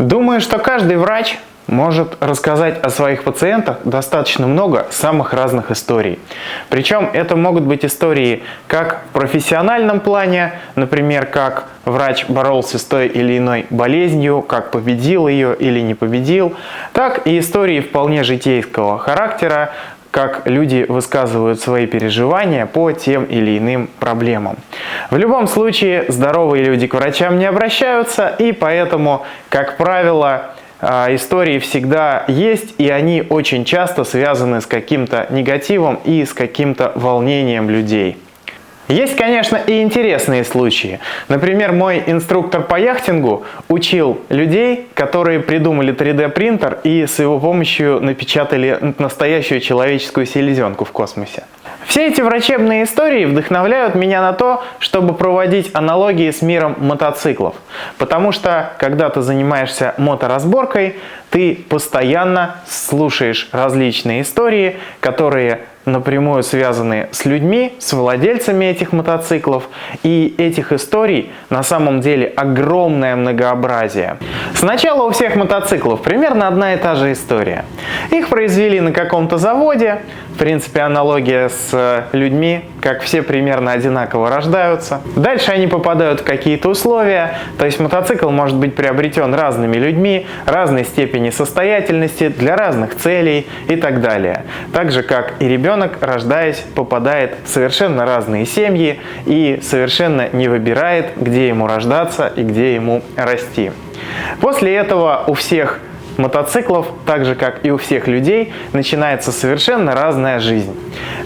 Думаю, что каждый врач может рассказать о своих пациентах достаточно много самых разных историй. Причем это могут быть истории как в профессиональном плане, например, как врач боролся с той или иной болезнью, как победил ее или не победил, так и истории вполне житейского характера, как люди высказывают свои переживания по тем или иным проблемам. В любом случае, здоровые люди к врачам не обращаются, и поэтому, как правило, истории всегда есть, и они очень часто связаны с каким-то негативом и с каким-то волнением людей. Есть, конечно, и интересные случаи. Например, мой инструктор по яхтингу учил людей, которые придумали 3D-принтер и с его помощью напечатали настоящую человеческую селезенку в космосе. Все эти врачебные истории вдохновляют меня на то, чтобы проводить аналогии с миром мотоциклов. Потому что, когда ты занимаешься моторазборкой, ты постоянно слушаешь различные истории, которые напрямую связаны с людьми, с владельцами этих мотоциклов. И этих историй на самом деле огромное многообразие. Сначала у всех мотоциклов примерно одна и та же история. Их произвели на каком-то заводе. В принципе, аналогия с людьми, как все примерно одинаково рождаются. Дальше они попадают в какие-то условия. То есть мотоцикл может быть приобретен разными людьми, разной степени состоятельности, для разных целей и так далее. Так же, как и ребенок, рождаясь, попадает в совершенно разные семьи и совершенно не выбирает, где ему рождаться и где ему расти. После этого у всех мотоциклов, так же как и у всех людей, начинается совершенно разная жизнь.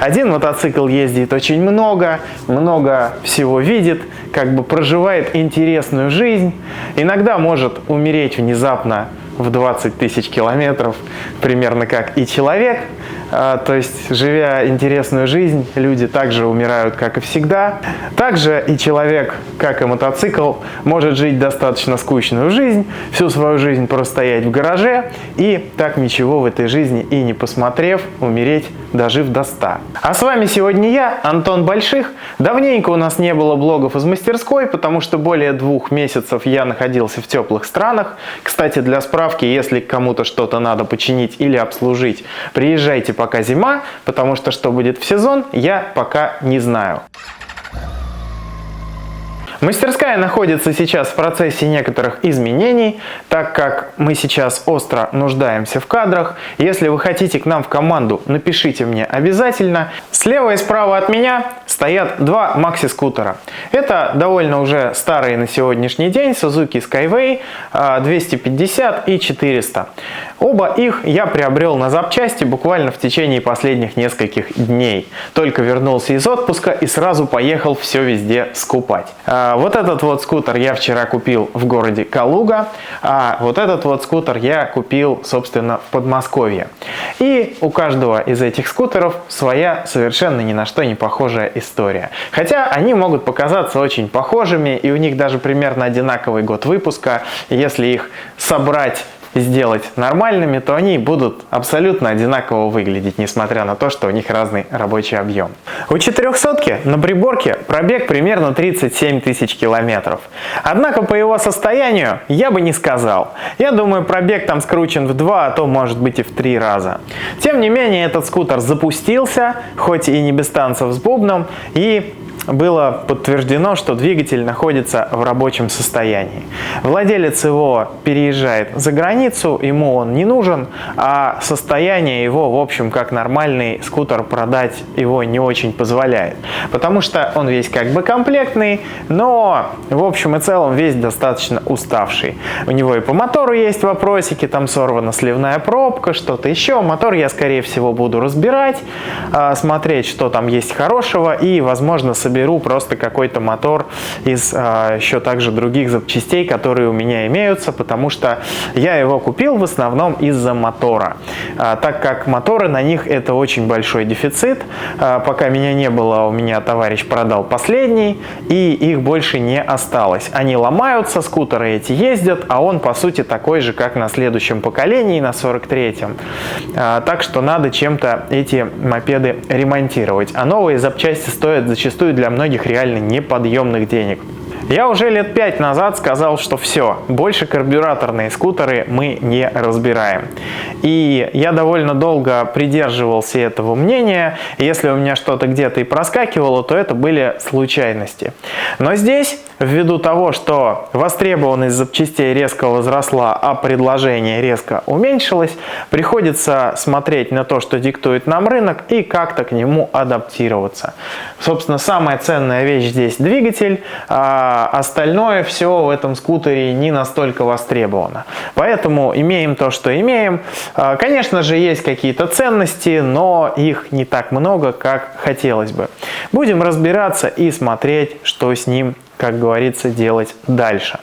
Один мотоцикл ездит очень много всего видит, как бы проживает интересную жизнь, иногда может умереть внезапно в 20 тысяч километров, примерно как и человек. То есть, живя интересную жизнь, люди также умирают, как и всегда. Также и человек, как и мотоцикл, может жить достаточно скучную жизнь, всю свою жизнь простоять в гараже и так ничего в этой жизни и не посмотрев, умереть, дожив до 100. А с вами сегодня я, Антон Больших. Давненько у нас не было блогов из мастерской, потому что более 2 месяцев я находился в теплых странах. Кстати, для справки, если кому-то что-то надо починить или обслужить, приезжайте, пока зима, потому что будет в сезон, я пока не знаю. Мастерская находится сейчас в процессе некоторых изменений, так как мы сейчас остро нуждаемся в кадрах. Если вы хотите к нам в команду, напишите мне обязательно. Слева и справа от меня стоят 2 макси-скутера. Это довольно уже старые на сегодняшний день Suzuki Skyway 250 и 400. Оба их я приобрел на запчасти буквально в течение последних нескольких дней. Только вернулся из отпуска и сразу поехал все везде скупать. Вот этот вот скутер я вчера купил в городе Калуга, а вот этот вот скутер я купил, собственно, в Подмосковье. И у каждого из этих скутеров своя совершенно ни на что не похожая история. Хотя они могут показаться очень похожими, и у них даже примерно одинаковый год выпуска. Если их собрать, сделать нормальными, то они будут абсолютно одинаково выглядеть, несмотря на то, что у них разный рабочий объем. У 400-ки на приборке пробег примерно 37 тысяч километров. Однако по его состоянию я бы не сказал. Я думаю, пробег там скручен в 2, а то может быть и в 3 раза. Тем не менее, этот скутер запустился, хоть и не без танцев с бубном, и было подтверждено, что двигатель находится в рабочем состоянии. Владелец его переезжает за границу, ему он не нужен, а состояние его, в общем, как нормальный скутер, продать его не очень позволяет. Потому что он весь как бы комплектный, но в общем и целом весь достаточно уставший. У него и по мотору есть вопросики, там сорвана сливная пробка, что-то еще. Мотор я, скорее всего, буду разбирать, смотреть, что там есть хорошего, и, возможно, соберу просто какой-то мотор из еще также других запчастей, которые у меня имеются, потому что я его купил в основном из-за мотора. Так как моторы на них это очень большой дефицит. Пока меня не было, у меня товарищ продал последний, и их больше не осталось. Они ломаются, скутеры эти ездят, а он по сути такой же, как на следующем поколении, на 43-м. Так что надо чем-то эти мопеды ремонтировать. А новые запчасти стоят зачастую для многих реально неподъемных денег. Я уже лет 5 назад сказал, что все, больше карбюраторные скутеры мы не разбираем. И я довольно долго придерживался этого мнения. Если у меня что-то где-то и проскакивало, то это были случайности. Но здесь, ввиду того, что востребованность запчастей резко возросла, а предложение резко уменьшилось, приходится смотреть на то, что диктует нам рынок, и как-то к нему адаптироваться. Собственно, самая ценная вещь здесь двигатель, а остальное все в этом скутере не настолько востребовано. Поэтому имеем то, что имеем. Конечно же, есть какие-то ценности, но их не так много, как хотелось бы. Будем разбираться и смотреть, что с ним, как говорится, делать дальше.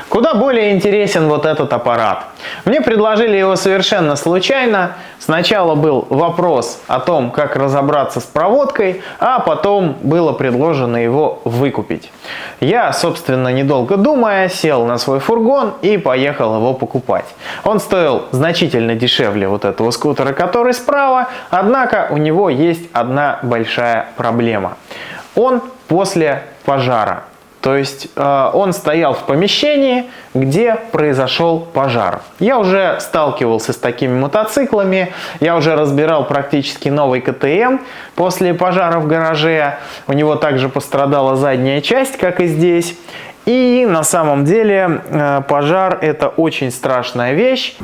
Куда более интересен вот этот аппарат. Мне предложили его совершенно случайно. Сначала был вопрос о том, как разобраться с проводкой, а потом было предложено его выкупить. Я, собственно, недолго думая, сел на свой фургон и поехал его покупать. Он стоил значительно дешевле вот этого скутера, который справа, однако у него есть одна большая проблема. Он после пожара. То есть он стоял в помещении, где произошел пожар. Я уже сталкивался с такими мотоциклами, я уже разбирал практически новый КТМ после пожара в гараже. У него также пострадала задняя часть, как и здесь. И на самом деле пожар — это очень страшная вещь.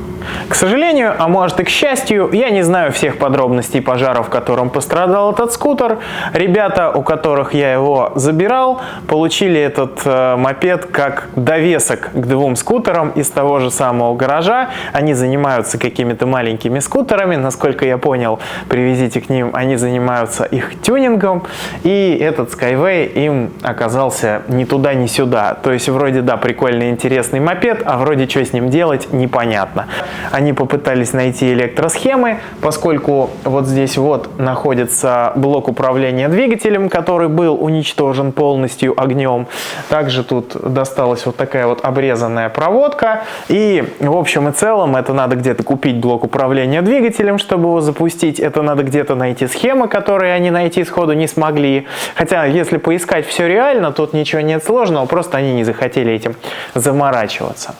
К сожалению, а может и к счастью, я не знаю всех подробностей пожара, в котором пострадал этот скутер. Ребята, у которых я его забирал, получили этот мопед как довесок к двум скутерам из того же самого гаража. Они занимаются какими-то маленькими скутерами. Насколько я понял, привезите к ним, они занимаются их тюнингом. И этот Skyway им оказался ни туда, ни сюда. То есть вроде да, прикольный, интересный мопед, а вроде что с ним делать непонятно. Они попытались найти электросхемы, поскольку вот здесь вот находится блок управления двигателем, который был уничтожен полностью огнем. Также тут досталась вот такая вот обрезанная проводка. И в общем и целом это надо где-то купить блок управления двигателем, чтобы его запустить. Это надо где-то найти схемы, которые они найти сходу не смогли. Хотя если поискать все реально, тут ничего нет сложного, просто они не захотели этим заморачиваться.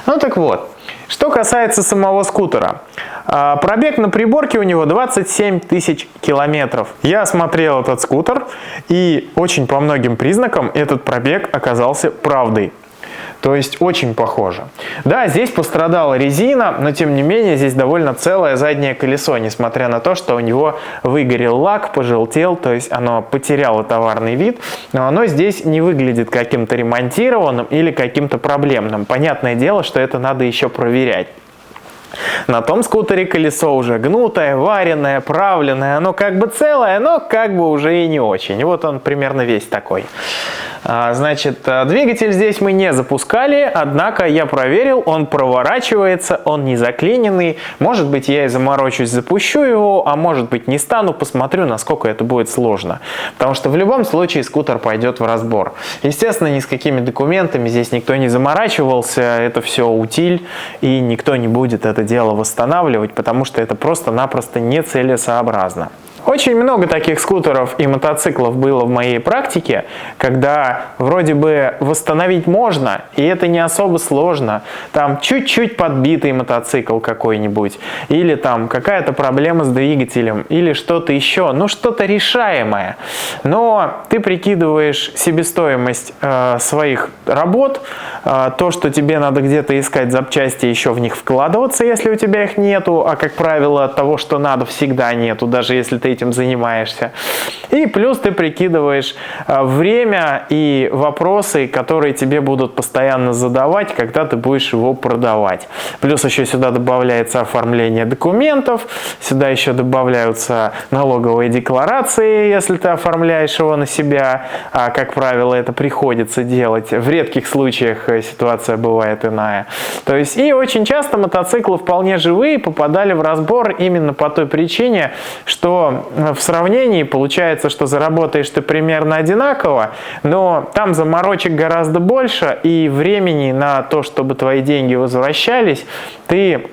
Ну так вот, что касается самого скутера. Пробег на приборке у него 27 тысяч километров. Я смотрел этот скутер, и очень по многим признакам этот пробег оказался правдой. То есть очень похоже. Да, здесь пострадала резина, но тем не менее здесь довольно целое заднее колесо, несмотря на то, что у него выгорел лак, пожелтел, то есть оно потеряло товарный вид, но оно здесь не выглядит каким-то ремонтированным или каким-то проблемным. Понятное дело, что это надо еще проверять. На том скутере колесо уже гнутое, вареное, правленное, оно как бы целое, но как бы уже и не очень. И вот он примерно весь такой. Значит, двигатель здесь мы не запускали, однако я проверил, он проворачивается, он не заклиненный. Может быть, я и заморочусь, запущу его, а может быть, не стану, посмотрю, насколько это будет сложно. Потому что в любом случае скутер пойдет в разбор. Естественно, ни с какими документами здесь никто не заморачивался, это все утиль, и никто не будет это дело восстанавливать, потому что это просто-напросто нецелесообразно. Очень много таких скутеров и мотоциклов было в моей практике, когда вроде бы восстановить можно, и это не особо сложно. Там чуть-чуть подбитый мотоцикл какой-нибудь, или там какая-то проблема с двигателем, или что-то еще, ну что-то решаемое. Но ты прикидываешь себестоимость своих работ, то, что тебе надо где-то искать запчасти, еще в них вкладываться, если у тебя их нету, а как правило того, что надо, всегда нету, даже если ты этим занимаешься. И плюс ты прикидываешь время и вопросы, которые тебе будут постоянно задавать, когда ты будешь его продавать. Плюс еще сюда добавляется оформление документов, сюда еще добавляются налоговые декларации, если ты оформляешь его на себя, а как правило это приходится делать. В редких случаях ситуация бывает иная. То есть и очень часто мотоциклы вполне живые попадали в разбор именно по той причине, что в сравнении получается, что заработаешь ты примерно одинаково, но там заморочек гораздо больше, и времени на то, чтобы твои деньги возвращались, ты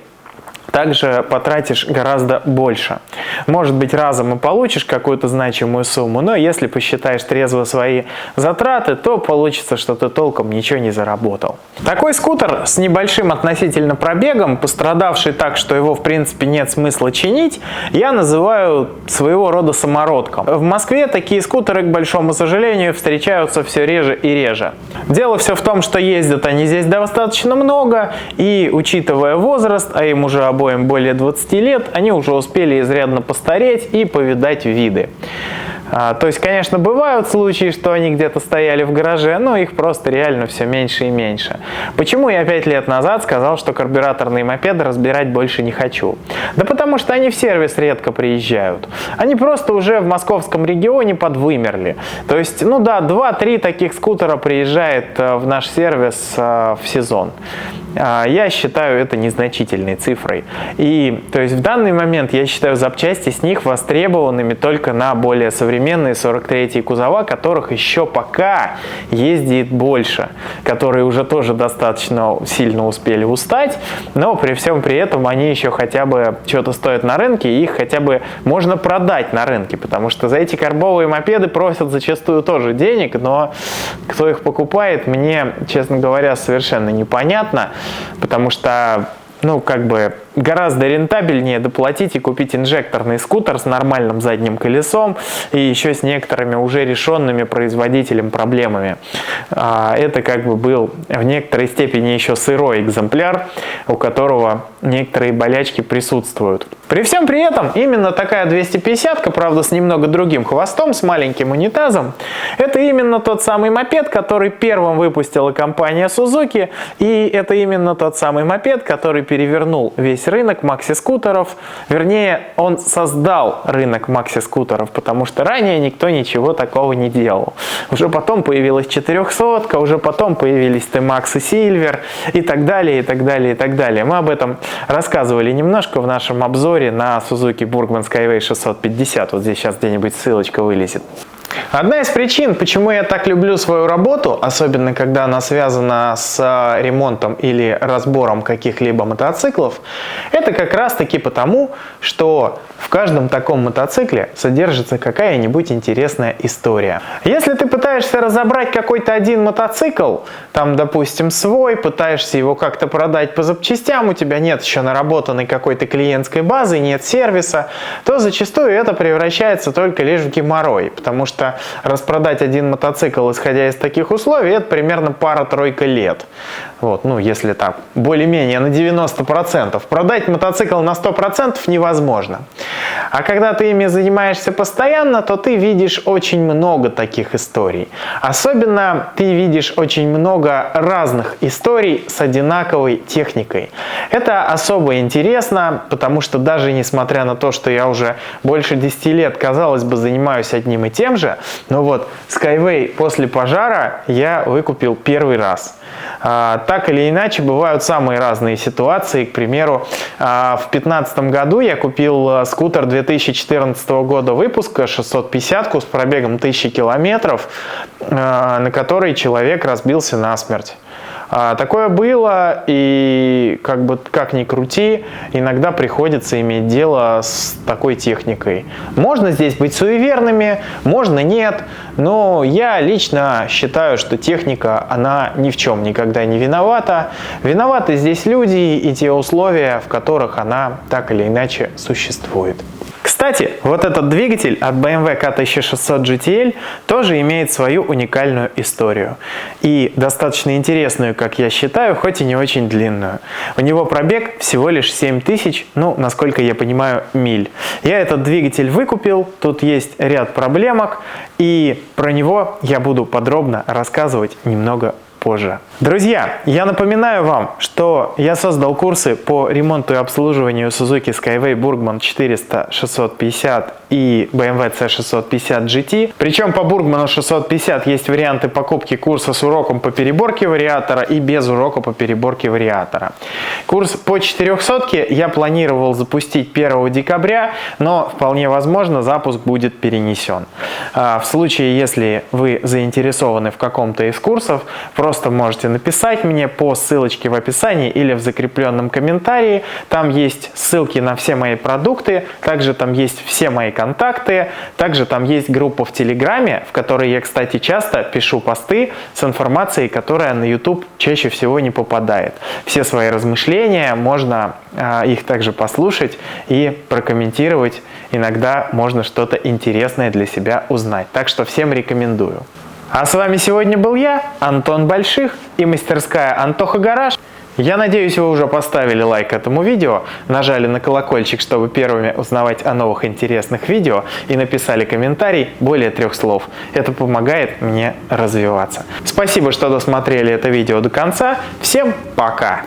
также потратишь гораздо больше. Может быть, разом и получишь какую-то значимую сумму, но если посчитаешь трезво свои затраты, то получится, что ты толком ничего не заработал. Такой скутер с небольшим относительно пробегом, пострадавший так, что его в принципе нет смысла чинить, я называю своего рода самородком. В Москве такие скутеры, к большому сожалению, встречаются все реже и реже. Дело все в том, что ездят они здесь достаточно много, и учитывая возраст, а им уже обоим более 20 лет, они уже успели изрядно постареть и повидать виды. То есть, конечно, бывают случаи, что они где-то стояли в гараже, но их просто реально все меньше и меньше. Почему я 5 лет назад сказал, что карбюраторные мопеды разбирать больше не хочу? Да потому что они в сервис редко приезжают. Они просто уже в московском регионе подвымерли. То есть, ну да, 2-3 таких скутера приезжает в наш сервис в сезон. Я считаю это незначительной цифрой. И то есть в данный момент я считаю запчасти с них востребованными только на более современные 43-й кузова, которых еще пока ездит больше, которые уже тоже достаточно сильно успели устать, но при всем при этом они еще хотя бы что-то стоят на рынке, и их хотя бы можно продать на рынке, потому что за эти карбовые мопеды просят зачастую тоже денег, но кто их покупает, мне, честно говоря, совершенно непонятно. Потому что, ну, как бы гораздо рентабельнее доплатить и купить инжекторный скутер с нормальным задним колесом и еще с некоторыми уже решенными производителем проблемами. Это как бы был в некоторой степени еще сырой экземпляр, у которого некоторые болячки присутствуют. При всем при этом именно такая 250-ка, правда с немного другим хвостом, с маленьким унитазом, это именно тот самый мопед, который первым выпустила компания Suzuki, и это именно тот самый мопед, который перевернул весь рынок макси-скутеров, вернее, он создал рынок макси-скутеров, потому что ранее никто ничего такого не делал. Уже потом появилась 400-ка, уже потом появились T-Max и Silver и так далее, и так далее, и так далее. Мы об этом рассказывали немножко в нашем обзоре на Suzuki Burgman Skyway 650. Вот здесь сейчас где-нибудь ссылочка вылезет. Одна из причин, почему я так люблю свою работу, особенно когда она связана с ремонтом или разбором каких-либо мотоциклов, это как раз таки потому, что в каждом таком мотоцикле содержится какая-нибудь интересная история. Если ты пытаешься разобрать какой-то один мотоцикл, там, допустим, свой, пытаешься его как-то продать по запчастям, у тебя нет еще наработанной какой-то клиентской базы, нет сервиса, то зачастую это превращается только лишь в геморрой, потому что распродать один мотоцикл, исходя из таких условий, это примерно пара-тройка лет. Вот, ну, если так, более-менее на 90%. Продать мотоцикл на 100% невозможно. А когда ты ими занимаешься постоянно, то ты видишь очень много таких историй. Особенно ты видишь очень много разных историй с одинаковой техникой. Это особо интересно, потому что даже несмотря на то, что я уже больше 10 лет, казалось бы, занимаюсь одним и тем же, но вот Skyway после пожара я выкупил первый раз. Так или иначе, бывают самые разные ситуации. К примеру, в 2015 году я купил скутер 2014 года выпуска, 650-ку с пробегом 1000 километров, на которой человек разбился насмерть. Такое было, и как ни крути, иногда приходится иметь дело с такой техникой. Можно здесь быть суеверными, можно нет, но я лично считаю, что техника, она ни в чем никогда не виновата. Виноваты здесь люди и те условия, в которых она так или иначе существует. Кстати, вот этот двигатель от BMW K1600 GTL тоже имеет свою уникальную историю. И достаточно интересную, как я считаю, хоть и не очень длинную. У него пробег всего лишь 7000, ну, насколько я понимаю, миль. Я этот двигатель выкупил, тут есть ряд проблемок, и про него я буду подробно рассказывать немного позже. Друзья, я напоминаю вам, что я создал курсы по ремонту и обслуживанию Suzuki Skyway Burgman 400, 650 и BMW C650 GT. Причем по Burgman 650 есть варианты покупки курса с уроком по переборке вариатора и без урока по переборке вариатора. Курс по 400 я планировал запустить 1 декабря, но вполне возможно запуск будет перенесен. В случае, если вы заинтересованы в каком-то из курсов, просто просто можете написать мне по ссылочке в описании или в закрепленном комментарии. Там есть ссылки на все мои продукты, также там есть все мои контакты, также там есть группа в Телеграме, в которой я, кстати, часто пишу посты с информацией, которая на YouTube чаще всего не попадает. Все свои размышления можно их также послушать и прокомментировать. Иногда можно что-то интересное для себя узнать. Так что всем рекомендую. А с вами сегодня был я, Антон Больших, и мастерская Антоха Гараж. Я надеюсь, вы уже поставили лайк этому видео, нажали на колокольчик, чтобы первыми узнавать о новых интересных видео, и написали комментарий более 3 слов. Это помогает мне развиваться. Спасибо, что досмотрели это видео до конца. Всем пока!